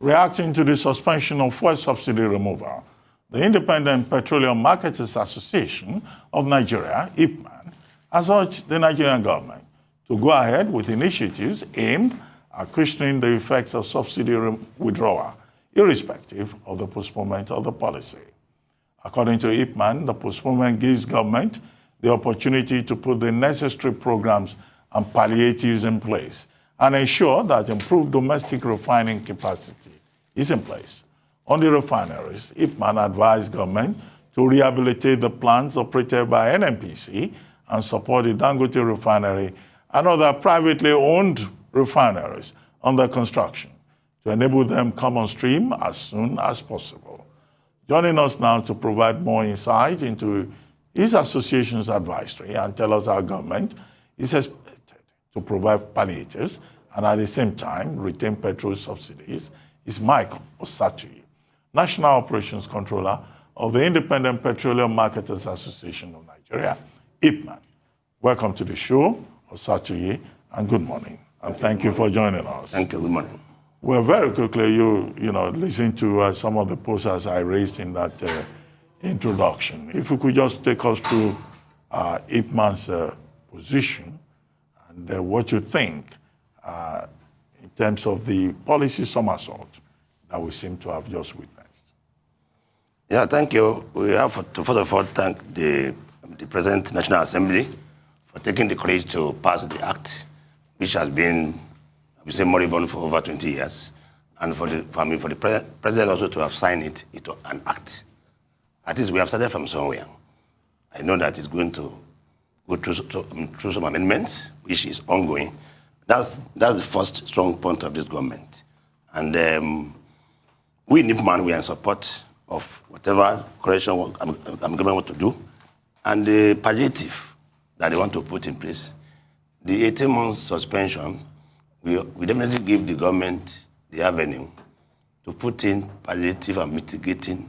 Reacting to the suspension of fuel subsidy removal, the Independent Petroleum Marketers Association of Nigeria, IPMAN, has urged the Nigerian government to go ahead with initiatives aimed at cushioning the effects of subsidy withdrawal, irrespective of the postponement of the policy. According to IPMAN, the postponement gives government the opportunity to put the necessary programs and palliatives in place and ensure that improved domestic refining capacity is in place. On the refineries, IPMAN advised government to rehabilitate the plants operated by NNPC and support the Dangote Refinery and other privately owned refineries under construction to enable them come on stream as soon as possible. Joining us now to provide more insight into his association's advisory and tell us how government is expected to provide palliatives and at the same time retain petrol subsidies is Mike Osatuyi, National Operations Controller of the Independent Petroleum Marketers Association of Nigeria, IPMAN. Welcome to the show, Osatuyi, and good morning. And thank you for joining us. Thank you. Good morning. Well, very quickly, you listen to some of the posters I raised in that introduction. If you could just take us through IPMAN's position and what you think in terms of the policy somersault that we seem to have just witnessed. Yeah, thank you. We have to first of all thank the present National Assembly for taking the courage to pass the act, which has been, I would say, moribund for over 20 years, and for the president also to have signed it into an act. At least we have started from somewhere. I know that it's going to go through some amendments, which is ongoing. That's the first strong point of this government. And we in IPMAN, we are in support of whatever correction government want to do, and the palliative that they want to put in place. The 18-month suspension, we definitely give the government the avenue to put in palliative and mitigating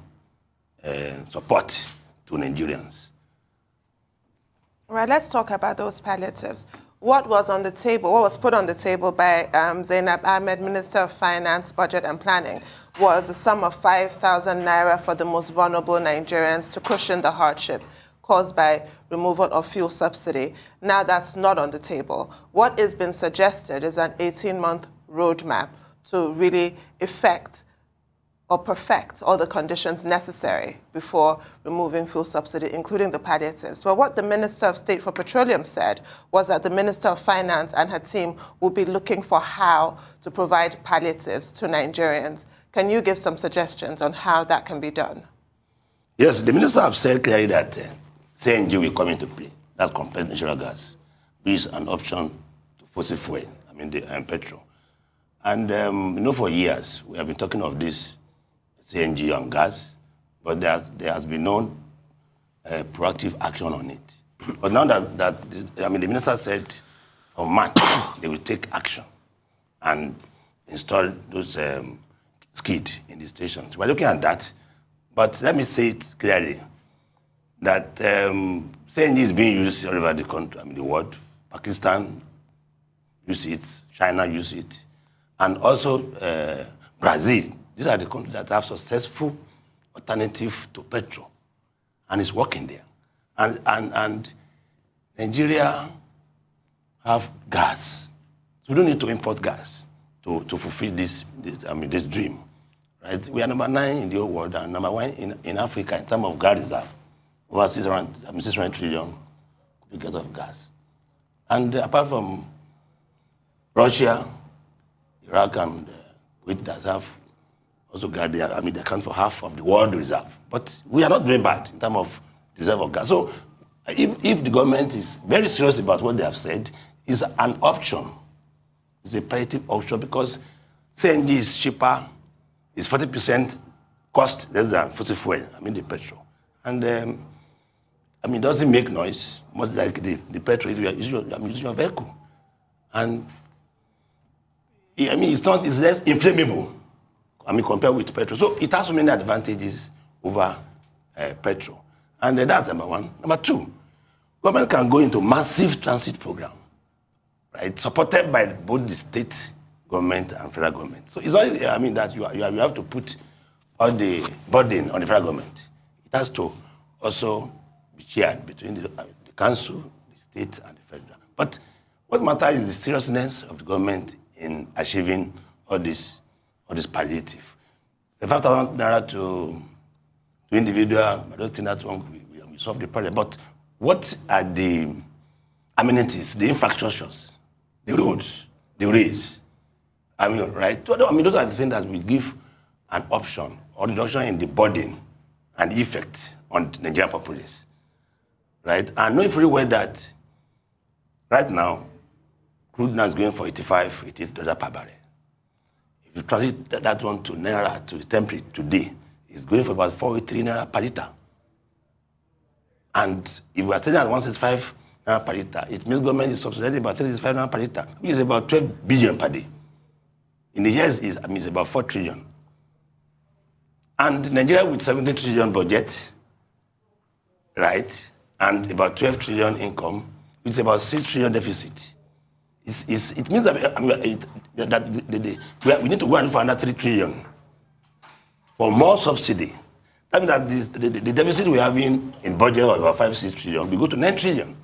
support to Nigerians. All right, let's talk about those palliatives. What was on the table, what was put on the table by Zainab Ahmed, Minister of Finance, Budget and Planning, was the sum of 5,000 naira for the most vulnerable Nigerians to cushion the hardship caused by removal of fuel subsidy. Now that's not on the table. What has been suggested is an 18-month roadmap to really effect or perfect all the conditions necessary before removing fuel subsidy, including the palliatives. But what the Minister of State for Petroleum said was that the Minister of Finance and her team will be looking for how to provide palliatives to Nigerians. Can you give some suggestions on how that can be done? Yes, the Minister have said clearly that CNG will come into play. That's compressed natural gas, which is an option to fossil fuel, petrol. And for years, we have been talking of this CNG and gas, but there has been no proactive action on it. But now the minister said on March they will take action and install those skid in the stations. We're looking at that, but let me say it clearly that CNG is being used all over the country, the world. Pakistan use it, China use it, and also Brazil. These are the countries that have successful alternative to petrol, and it's working there. And Nigeria have gas, so we don't need to import gas to fulfill this dream, right? We are number 9 in the whole world and number 1 in Africa in terms of gas reserve, over 600 trillion cubic meters of gas. And apart from Russia, Iraq, and Kuwait that have also got they account for half of the world reserve. But we are not doing bad in terms of reserve of gas. So if the government is very serious about what they have said, it's an option. It's a palliative option because CNG is cheaper, it's 40% cost less than fossil fuel, the petrol. And it doesn't make noise, much like the petrol if you are using your vehicle. And it's less inflammable. Compared with petrol. So it has so many advantages over petrol. And that's number 1. Number 2, government can go into massive transit program, right? Supported by both the state government and federal government. So it's not, I mean, that you have to put all the burden on the federal government. It has to also be shared between the council, the state, and the federal. But what matters is the seriousness of the government in achieving all this palliative. The 5,000 naira to individual, I don't think that one we solve the problem. But what are the amenities, the infrastructures, the roads, the rails? I mean, right? I mean, those are the things that will give an option or reduction in the burden and the effect on the Nigerian populace, right? And knowing very well that right now, crude now is going for $88 per barrel. If you translate that one to naira, to the template today, it's going for about 43 naira per liter. And if we are selling at 165 naira per liter, it means government is subsidizing about 35 naira per liter, which is about 12 billion per day. In the years, it's about 4 trillion. And Nigeria with 17 trillion budget, right, and about 12 trillion income, it's about 6 trillion deficit. It means that we need to go and look for another 3 trillion for more subsidy. That means that the deficit we have in budget of about 5-6 trillion, we go to 9 trillion.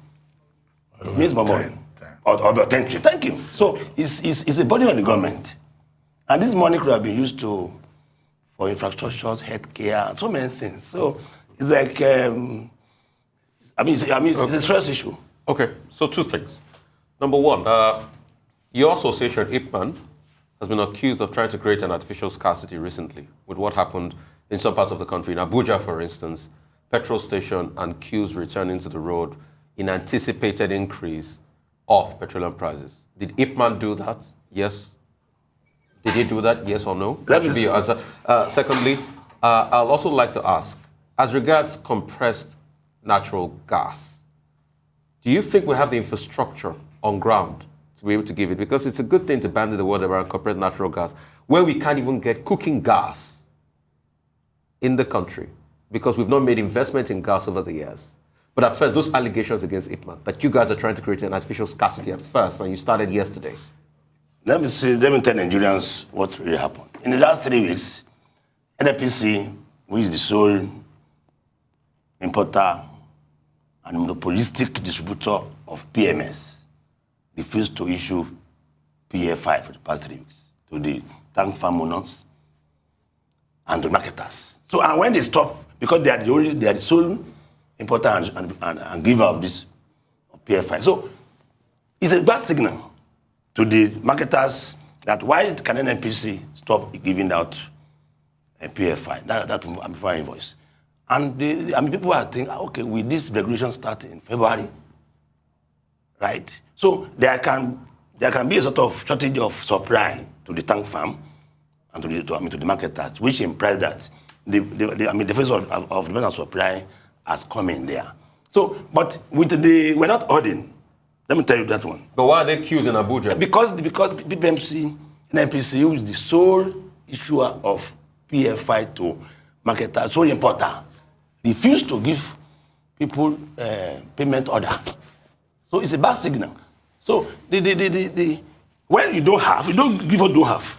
It means more money. Or about 10 trillion. Thank you. So it's a burden on the government. And this money could have been used for infrastructures, healthcare, and so many things. So it's like, it's a stress issue. Okay, so 2 things. Number one, your association, IPMAN, has been accused of trying to create an artificial scarcity recently with what happened in some parts of the country. In Abuja, for instance, petrol station and queues returning to the road in anticipated increase of petroleum prices. Did IPMAN do that? Yes. Did he do that? Yes or no? That should be your answer. Secondly, I'll also like to ask, as regards compressed natural gas, do you think we have the infrastructure on ground to be able to give it? Because it's a good thing to bandy the word around compressed natural gas, where we can't even get cooking gas in the country because we've not made investment in gas over the years. But at first, those allegations against IPMAN, that you guys are trying to create an artificial scarcity at first, and you started yesterday. Let me tell Nigerians what really happened. In the last 3 weeks, NNPC, which is the sole importer and monopolistic distributor of PMS, refused to issue PFI for the past 3 weeks to the tank farm owners and the marketers. So, and when they stop, because they are the sole importer and giver of this PFI. So, it's a bad signal to the marketers that why can NNPC stop giving out a PFI, that amplifier invoice. And people are thinking, okay, will this regulation start in February? Right? So there can be a sort of shortage of supply to the tank farm and to the marketers, which implies that the phase of demand and supply has come in there. So, but we're not ordering. Let me tell you that one. But why are they queues in Abuja? Because PPMC, NNPC is the sole issuer of PFI to marketers, sole importer, refuse to give people payment order. So it's a bad signal. So when you don't give or don't have.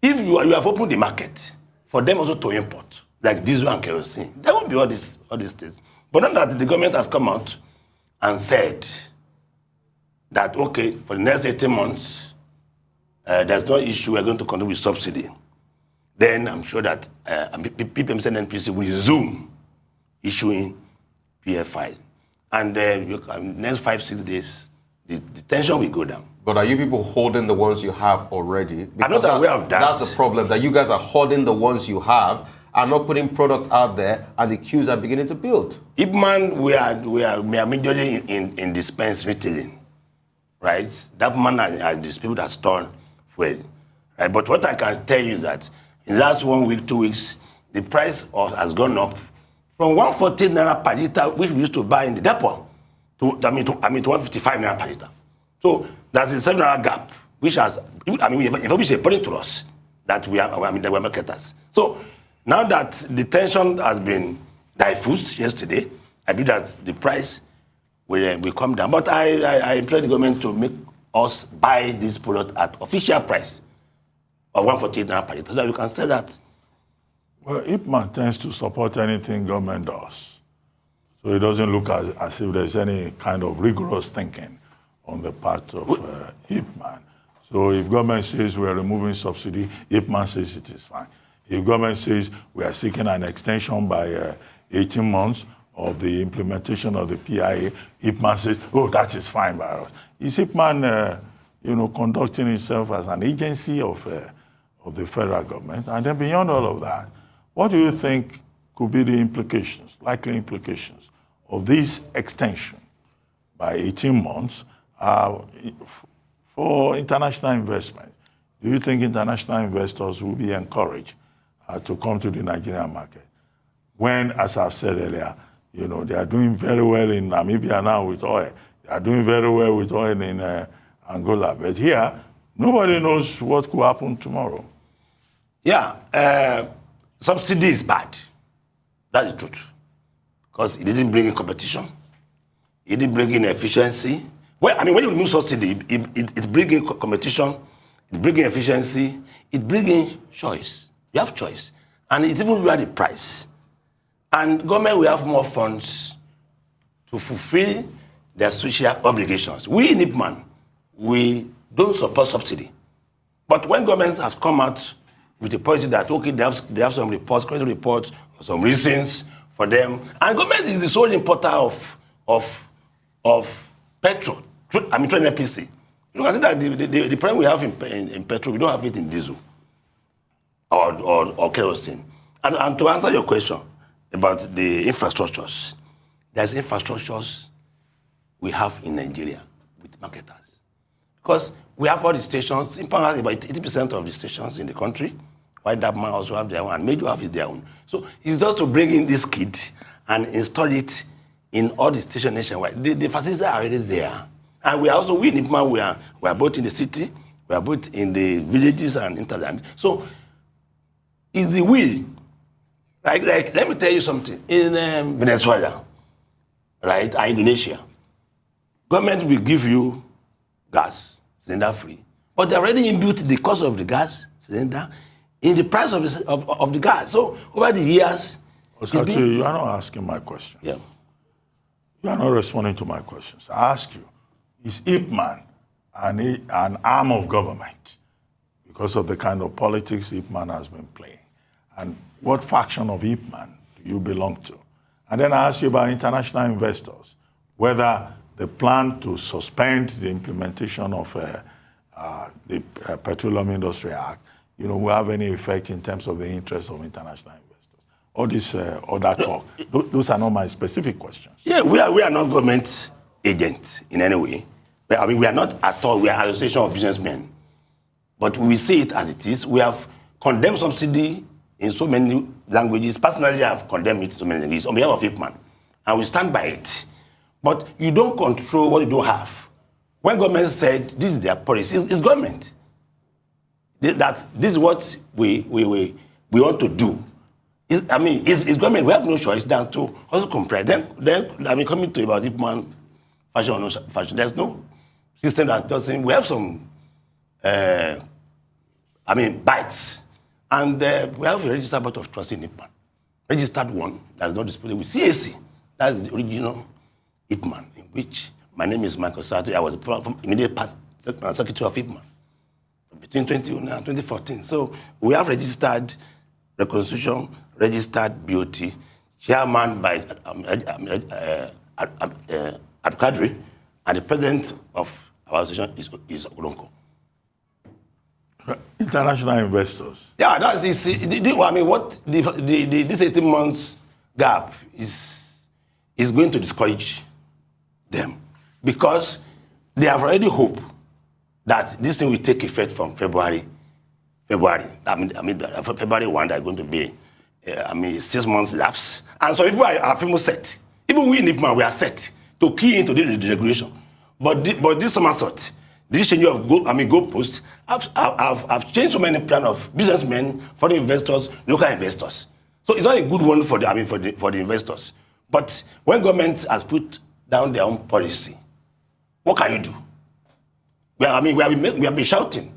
If you have opened the market for them also to import, like diesel and kerosene, there won't be all these things. But now that the government has come out and said that, okay, for the next 18 months, there's no issue, we're going to continue with subsidy. Then I'm sure that PPMC and NNPC will resume issuing PFI. And next 5-6 days, the tension will go down. But are you people holding the ones you have already? Because I'm not aware of that. That's the problem, that you guys are holding the ones you have, are not putting product out there, and the queues are beginning to build. IPMAN, we are majorly in dispense retailing, right? That man are these people that store fuel, right? But what I can tell you is that in the last 1 week, 2 weeks, the price has gone up from 140 naira per liter, which we used to buy in the depot, to 155 naira per liter. So that's a 7 naira gap, which has, it's a burden to us that we're marketers. So now that the tension has been diffused yesterday, I believe that the price will come down. But I implore the government to make us buy this product at official price of 148 naira per litre, so that we can sell that. Well, IPMAN tends to support anything government does. So it doesn't look as if there's any kind of rigorous thinking on the part of IPMAN. So if government says we are removing subsidy, IPMAN says it is fine. If government says we are seeking an extension by 18 months of the implementation of the PIA, IPMAN says, oh, that is fine by us. Is IPMAN, conducting itself as an agency of the federal government? And then beyond all of that, what do you think could be the implications, likely implications of this extension by 18 months for international investment? Do you think international investors will be encouraged to come to the Nigerian market? When, as I've said earlier, they are doing very well in Namibia now with oil. They are doing very well with oil in Angola. But here, nobody knows what could happen tomorrow. Yeah, subsidy is bad. That's the truth. Because it didn't bring in competition. It didn't bring in efficiency. Well, I mean, when you remove subsidy, it brings in competition, it brings in efficiency, it brings in choice. You have choice. And it even lower the price. And government will have more funds to fulfill their social obligations. We in IPMAN, we don't support subsidy. But when governments have come out with a policy that, okay, they have some reports, credit reports, or some reasons for them, and government is the sole importer of petrol, I mean, NNPC. You can see that the problem we have in petrol, we don't have it in diesel or kerosene. And to answer your question about the infrastructures, there's infrastructures we have in Nigeria with marketers. Because we have all the stations, IPMAN has about 80% of the stations in the country, while DAPMAN also have their own, and Major have their own. So it's just to bring in this kit and install it in all the stations nationwide. The facilities are already there. And we in IPMAN, we are both in the city, we are both in the villages and hinterland. So it's the will. Like, let me tell you something. In Venezuela, right, and Indonesia, government will give you gas, cylinder free. But they already inbuilt the cost of the gas cylinder in the price of the gas. So over the years... Osatuyi, you are not asking my question. Yeah. You are not responding to my questions. I ask you, is IPMAN an arm of government because of the kind of politics IPMAN has been playing? And what faction of IPMAN do you belong to? And then I ask you about international investors, whether the plan to suspend the implementation of the Petroleum Industry Act, will have any effect in terms of the interests of international investors. All this other talk, those are not my specific questions. Yeah, we are not government agents in any way. I mean, we are not at all. We are an association of businessmen. But we see it as it is. We have condemned subsidy in so many languages. Personally, I have condemned it in so many languages on behalf of IPMAN. And we stand by it. But you don't control what you don't have. When government said this is their policy, it's government. That this is what we want to do. It's government. We have no choice than to also comply. Then coming to about IPMAN fashion or no fashion, there's no system that doesn't. We have some, bites, and we have a registered board of trust in IPMAN, registered one that's not disputed with CAC. That's the original IPMAN, in which my name is Mike Osatuyi. I was immediate past secretary of IPMAN between 2009 and 2014. So we have registered the Constitution, registered BOT, chairman by Kadri, and the president of our association is Okolonko. International investors. Yeah, that's this 18 months gap is going to discourage them because they have already hoped that this thing will take effect from February. February 1, there's going to be 6 months lapse. And so people are famous set. Even we in IPMAN, we are set to key into the regulation. But this somersault, this change of goalposts, have changed so many plans of businessmen, foreign investors, local investors. So it's not a good one for the investors. But when government has put down their own policy, what can you do? We have been shouting.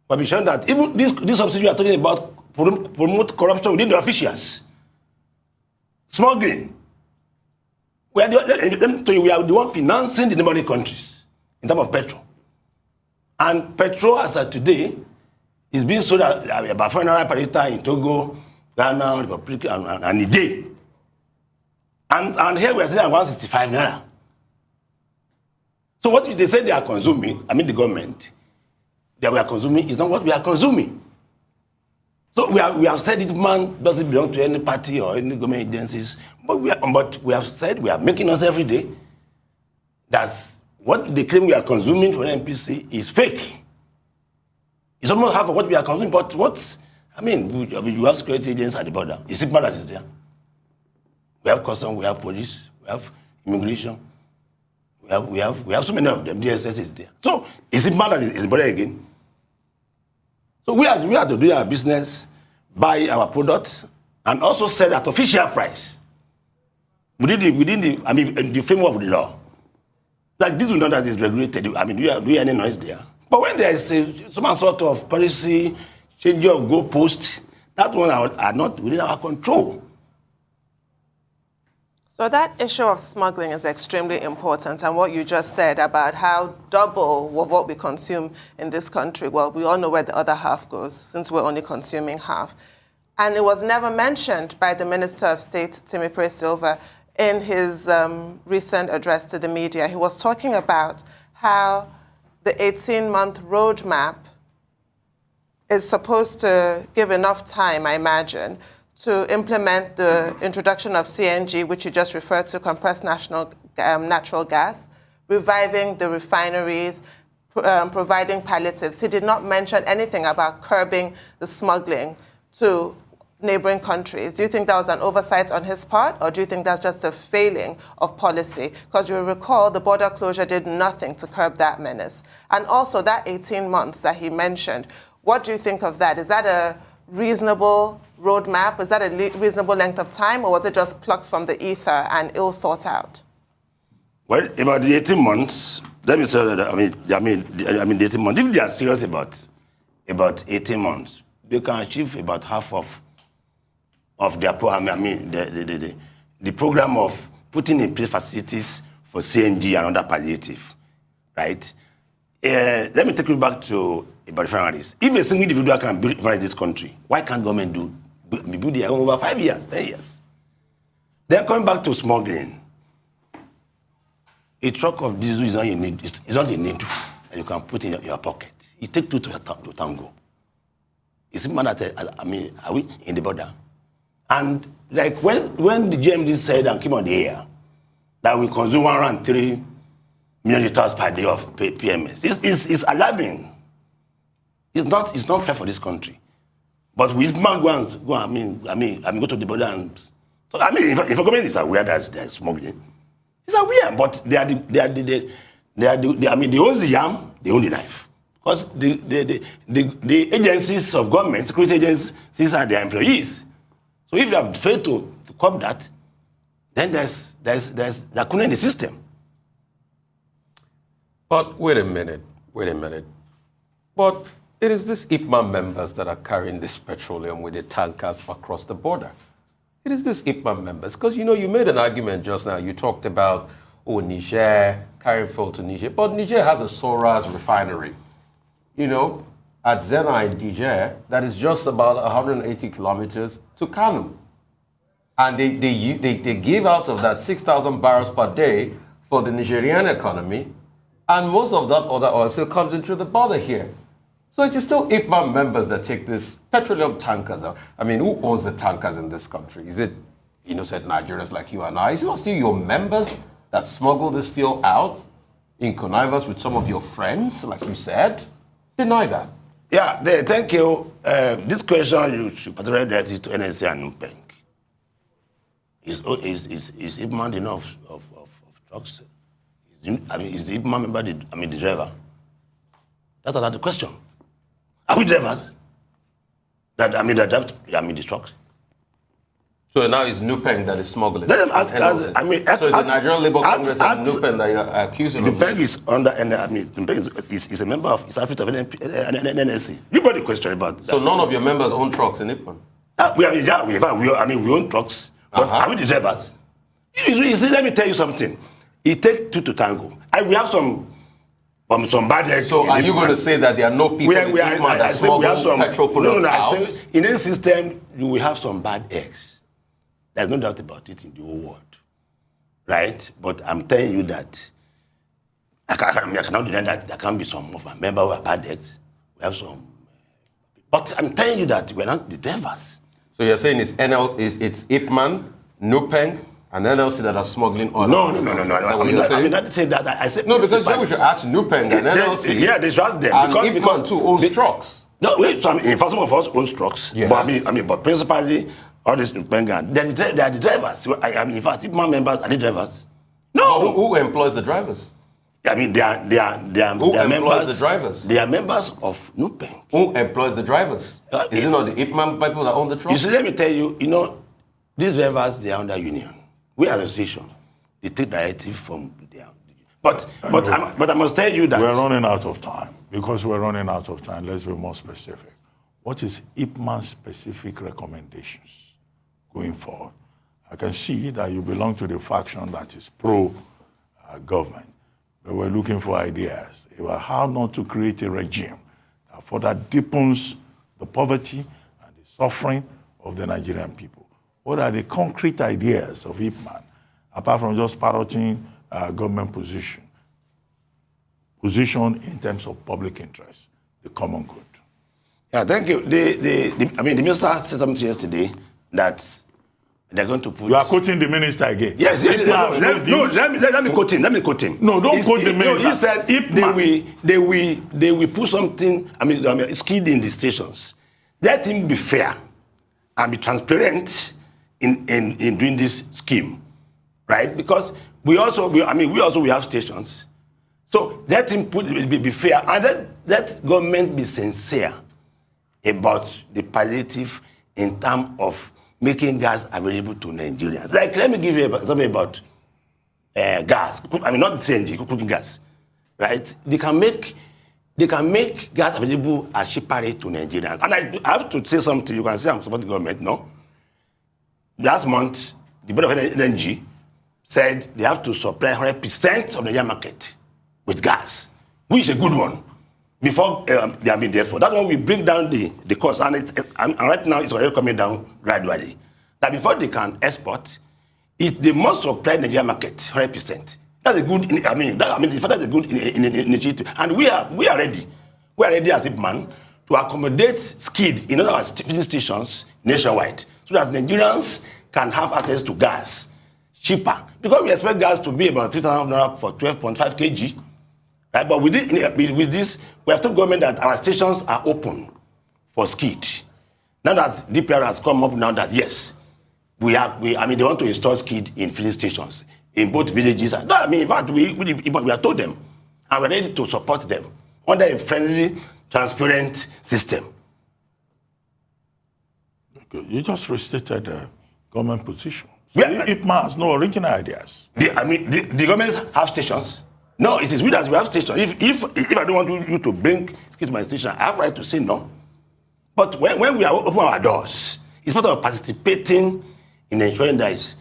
We have been shouting that even this subsidy we are talking about promote corruption within the officials. Smuggling. We are the one financing the neighboring countries in terms of petrol. And petrol, as of today, is being sold at about 4 naira per litre in Togo, Ghana, Republic, and Niger. And here we are selling at 165 naira. So what they say they are consuming, the government, that we are consuming is not what we are consuming. So we have said IPMAN doesn't belong to any party or any government agencies, but we have said we are making us every day that what they claim we are consuming from NNPC is fake. It's almost half of what we are consuming, but you have security agents at the border. It's IPMAN that is there. We have customs, we have police, we have immigration. We have so many of them. DSS is there. So it's IPMAN that is border again. So we have to do our business, buy our products, and also sell at official price within the framework of the law. Like this is not that is regulated. Do you hear any noise there? But when there is some sort of policy change of goalposts, that one are not within our control. So that issue of smuggling is extremely important, and what you just said about how double of what we consume in this country, well, we all know where the other half goes, since we're only consuming half. And it was never mentioned by the Minister of State, Timipre Silva, in his recent address to the media. He was talking about how the 18-month roadmap is supposed to give enough time, I imagine, to implement the introduction of CNG, which you just referred to, compressed natural gas, reviving the refineries, providing palliatives. He did not mention anything about curbing the smuggling to neighboring countries. Do you think that was an oversight on his part, or do you think that's just a failing of policy? Because you'll recall the border closure did nothing to curb that menace. And also that 18 months that he mentioned, what do you think of that? Is that a reasonable roadmap? Is that a reasonable length of time, or was it just plucked from the ether and ill thought out? Well, about the 18 months, let me say that, the 18 months, if they are serious about 18 months, they can achieve about half of their program, the program of putting in place facilities for CNG and other palliative, right? Let me take you back to about refineries. If a single individual can build refineries in this country, why can't government build their own over 5 years, 10 years? Then coming back to smuggling, a truck of diesel is not a need, it's not a need that you can put in your pocket. It takes two to tango. It's a matter that, are we in the border? And like when the GMD said and came on the air that we consume 103 million liters per day of PMS, it's alarming. It's not fair for this country. But with man go to the border and so if a government is aware that there's smuggling, it's aware. But they own the yam, they own the knife. Because the agencies of government, security agencies are their employees. So if you have failed to curb that, then there's lacuna in the system. But wait a minute. But it is these IPMAN members that are carrying this petroleum with the tankers across the border. It is these IPMAN members. Because, you made an argument just now. You talked about, Niger, carrying fuel to Niger. But Niger has a Soras refinery, at Zena in Niger, that is just about 180 kilometers to Kano. And they give out of that 6,000 barrels per day for the Nigerian economy. And most of that other oil still comes in through the border here. So it is still IPMAN members that take these petroleum tankers out. Who owns the tankers in this country? Is it innocent Nigerians like you and I? Is it not still your members that smuggle this fuel out in connivance with some of your friends, like you said? Deny that. Yeah, thank you. This question you should particularly direct it to NNC and NUPENG. Is IPMAN enough of trucks? Is the IPMAN member the driver? That's another question. Are we drivers? That drive the trucks? So now it's NUPENG that is smuggling. Let them ask, so it's the Nigerian Labour Congress and NUPENG that you're accusing of. NUPENG is under, NUPENG is a member of, is affiliate of NNPC. Nobody question about that. So none of your members own trucks in IPMAN? We own trucks, but are we the drivers? You see, let me tell you something. It takes two to tango. And we have some bad eggs. So are you going to say that there are no people in IPMAN that smuggle petrol products out? I say in this system, you will have some bad eggs. There's no doubt about it in the whole world, right? But I'm telling you that I cannot deny that there can be some of my members who are bad eggs. We have some, but I'm telling you that we're not the drivers. So you're saying it's IPMAN, NUPENG, and NLC that are smuggling oil? No. I'm not saying that. I said no, because we should ask NUPENG and NLC. Yeah, they should ask them. And IPMAN too owns trucks. No, wait. So some of us own trucks. Yes. But principally, all these NUPENG, they are the drivers. In fact, IPMAN members are the drivers. No. Who employs the drivers? They are Who employs members, the drivers? They are members of NUPENG. Who employs the drivers? Is it not the IPMAN people that own the trucks? You see, let me tell you, these drivers, they are under union. We association, they take directive from their. But I must tell you that we're running out of time. Because we're running out of time, let's be more specific. What is IPMAN's specific recommendations going forward? I can see that you belong to the faction that is pro-government. But we're looking for ideas about how not to create a regime that further deepens the poverty and the suffering of the Nigerian people. What are the concrete ideas of IPMAN, apart from just parroting government position in terms of public interest, the common good? Yeah, thank you. The minister said something yesterday that they're going to put. You are quoting the minister again. Yes, let me quote him. No, don't quote the minister. He said they will put something. Skid in the stations. Let him be fair and be transparent in doing this scheme, right? Because we have stations. So let him be fair and let government be sincere about the palliative in terms of making gas available to Nigerians. Like, let me give you something about gas. Not CNG, cooking gas, right? They can make gas available at cheaper rate to Nigerians. And I have to say something. You can say I'm supporting the government, no? Last month, the Board of Energy said they have to supply 100% of the Nigerian market with gas, which is a good one, before they have been desperate. That one will bring down the cost, and right now it's already coming down gradually. That before they can export, they must supply the Nigerian market 100%. That's a good. That's a good initiative, and we are ready. We are ready as IPMAN to accommodate skid in all our filling stations nationwide, so that Nigerians can have access to gas cheaper. Because we expect gas to be about 3,000 naira for 12.5 kg. Right? But with this, we have told government that our stations are open for skid. Now that DPR has come up now that yes, they want to install skid in filling stations in both villages. And in fact, we have told them, and we're ready to support them under a friendly, transparent system. Okay. You just restated the government position. So IPMAN has no original ideas. The government have stations. No, it is we that we have stations. If I don't want you to bring skid to my station, I have right to say no. But when we are open our doors, it's part of participating in ensuring the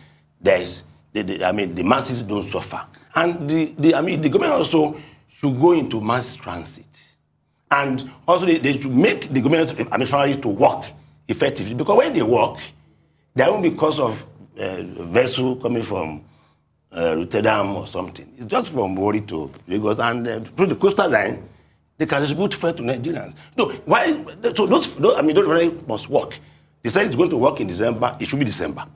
masses don't suffer. And the government also should go into mass transit. And also they should make the government refinery to work effectively. Because when they work, there won't be cost of vessel coming from Rotterdam or something. It's just from Warri to Lagos, and through the coastal line, they can distribute fuel to Nigerians. No, why? So those refineries must work. They said it's going to work in December. It should be December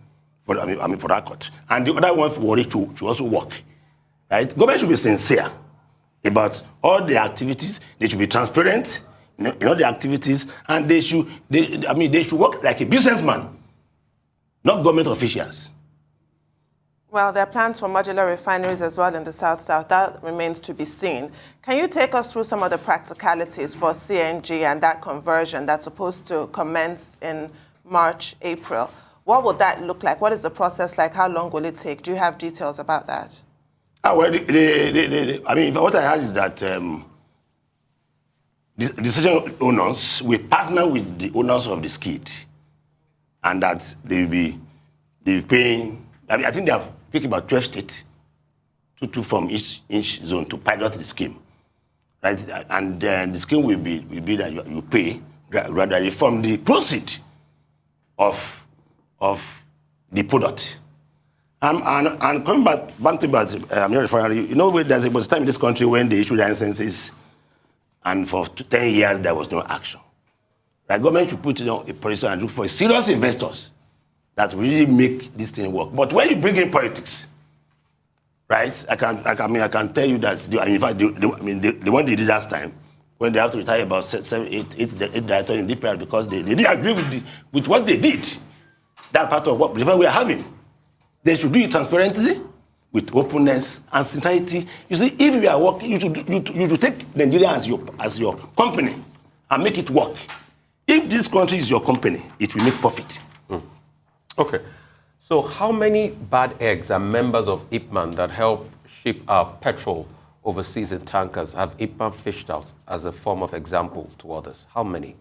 for that cut. And the other one for Warri should also work. Right? Government should be sincere about all the activities. They should be transparent in all the activities, and they should work like a businessman, not government officials. Well, there are plans for modular refineries as well in the South-South. That remains to be seen. Can you take us through some of the practicalities for CNG and that conversion that's supposed to commence in March, April? What would that look like? What is the process like? How long will it take? Do you have details about that? Well, I mean, what I heard is that the station owners will partner with the owners of the skid, and that they'll be paying. I mean, I think they have picked about 12 states, two from each zone to pilot the scheme, right? And then the scheme will be that you pay gradually from the proceed of the product. And coming back to Nigerian refinery, you know, there was a time in this country when they issued licenses, and for 10 years there was no action. The government should put a policy and look for serious investors that really make this thing work. But when you bring in politics, right? I can tell you that. In fact, the one they did last time, when they have to retire about 8 directors in DPR because they didn't agree with what they did. That's part of what we are having. They should do it transparently, with openness and sincerity. You see, if you are working, you should take Nigeria as your company and make it work. If this country is your company, it will make profit. Okay. So how many bad eggs are members of IPMAN that help ship our petrol overseas in tankers have IPMAN fished out as a form of example to others? How many?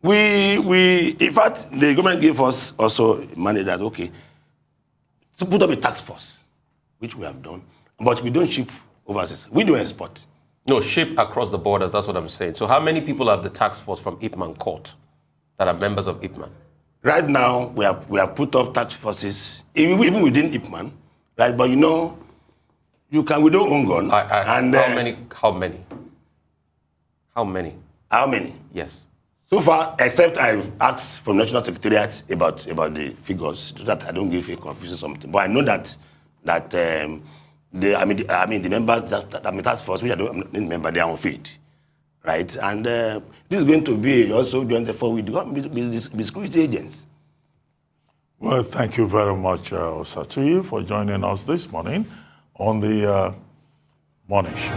In fact, the government gave us also money that, okay, to put up a task force, which we have done, but we don't ship overseas. We do export. No, ship across the borders, that's what I'm saying. So how many people have the task force from IPMAN caught that are members of IPMAN? Right now, we have put up task forces, even within IPMAN, right? But you know, we don't own gun. How many? How many? Yes. So far, except I asked from National Secretariat about the figures, so that I don't give a confusion something. But I know that the members that the task force, which I don't remember, they are on feed, right? And this is going to be also joined therefore with the security agents. Well, thank you very much, Osatuyi, for joining us this morning on the Morning Show.